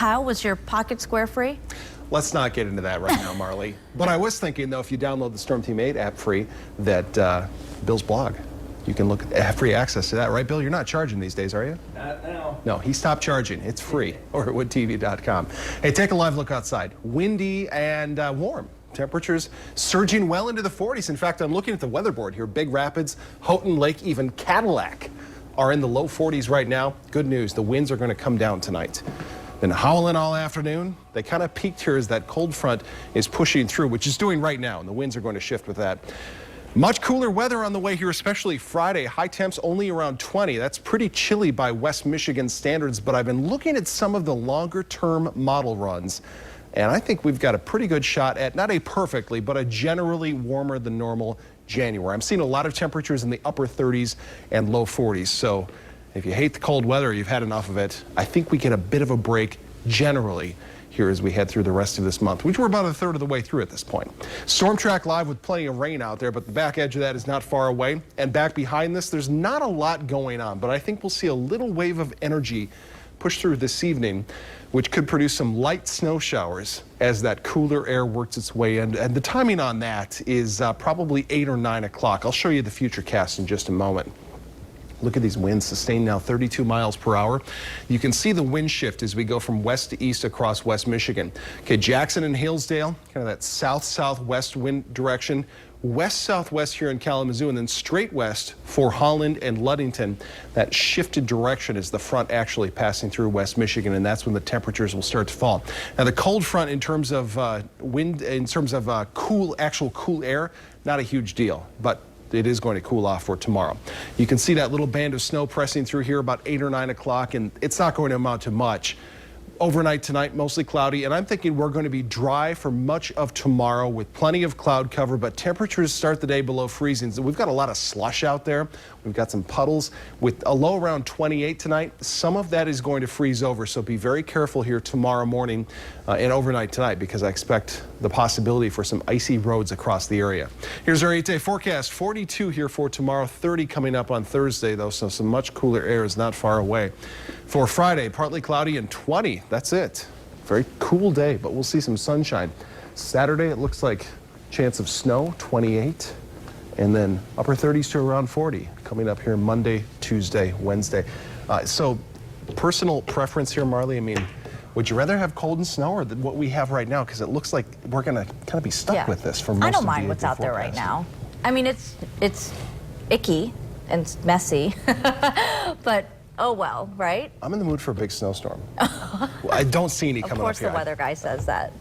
How was your pocket square free? Let's not get into that right now, Marley. But I was thinking, though, if you download the Storm Team 8 app free, that Bill's blog, you can have free access to that, right, Bill? You're not charging these days, are you? Not now. No, he stopped charging. It's free over at woodtv.com. Hey, take a live look outside. Windy and warm. Temperatures surging well into the 40s. In fact, I'm looking at the weather board here. Big Rapids, Houghton Lake, even Cadillac are in the low 40s right now. Good news, the winds are going to come down tonight. Been howling all afternoon. They kind of peaked here as that cold front is pushing through, which is doing right now, and the winds are going to shift with that. Much cooler weather on the way here, especially Friday. High temps only around 20. That's pretty chilly by West Michigan standards, but I've been looking at some of the longer-term model runs, and I think we've got a pretty good shot at not a perfectly, but a generally warmer than normal January. I'm seeing a lot of temperatures in the upper 30s and low 40s, so if you hate the cold weather, you've had enough of it, I think we get a bit of a break generally here as we head through the rest of this month, which we're about a third of the way through at this point. Storm track live with plenty of rain out there, but the back edge of that is not far away. And back behind this, there's not a lot going on, but I think we'll see a little wave of energy push through this evening, which could produce some light snow showers as that cooler air works its way in. And the timing on that is probably 8 or 9 o'clock. I'll show you the future cast in just a moment. Look at these winds, sustained now 32 miles per hour. You can see the wind shift as we go from west to east across West Michigan. Okay, Jackson and Hillsdale, kind of that south-southwest wind direction. West-southwest here in Kalamazoo, and then straight west for Holland and Ludington. That shifted direction is the front actually passing through West Michigan, and that's when the temperatures will start to fall. Now, the cold front in terms of wind, in terms of actual cool air, not a huge deal, but it is going to cool off for tomorrow. You can see that little band of snow pressing through here about 8 or 9 o'clock, and it's not going to amount to much. Overnight tonight, mostly cloudy, and I'm thinking we're going to be dry for much of tomorrow with plenty of cloud cover, but temperatures start the day below freezing. So we've got a lot of slush out there. We've got some puddles with a low around 28 tonight. Some of that is going to freeze over, so be very careful here tomorrow morning and overnight tonight, because I expect the possibility for some icy roads across the area. Here's our 8-day forecast. 42 here for tomorrow, 30 coming up on Thursday, though, so some much cooler air is not far away. For Friday, partly cloudy and 20. That's it. Very cool day, but we'll see some sunshine. Saturday, it looks like chance of snow, 28, and then upper 30s to around 40 coming up here Monday, Tuesday, Wednesday. So personal preference here, Marley, I mean, would you rather have cold and snow or what we have right now? Because it looks like we're going to kind of be stuck with this for most of the I don't mind what's out there right now. I mean, it's icky and messy, but oh well, right? I'm in the mood for a big snowstorm. I don't see any coming up here. Of course the weather guy says that.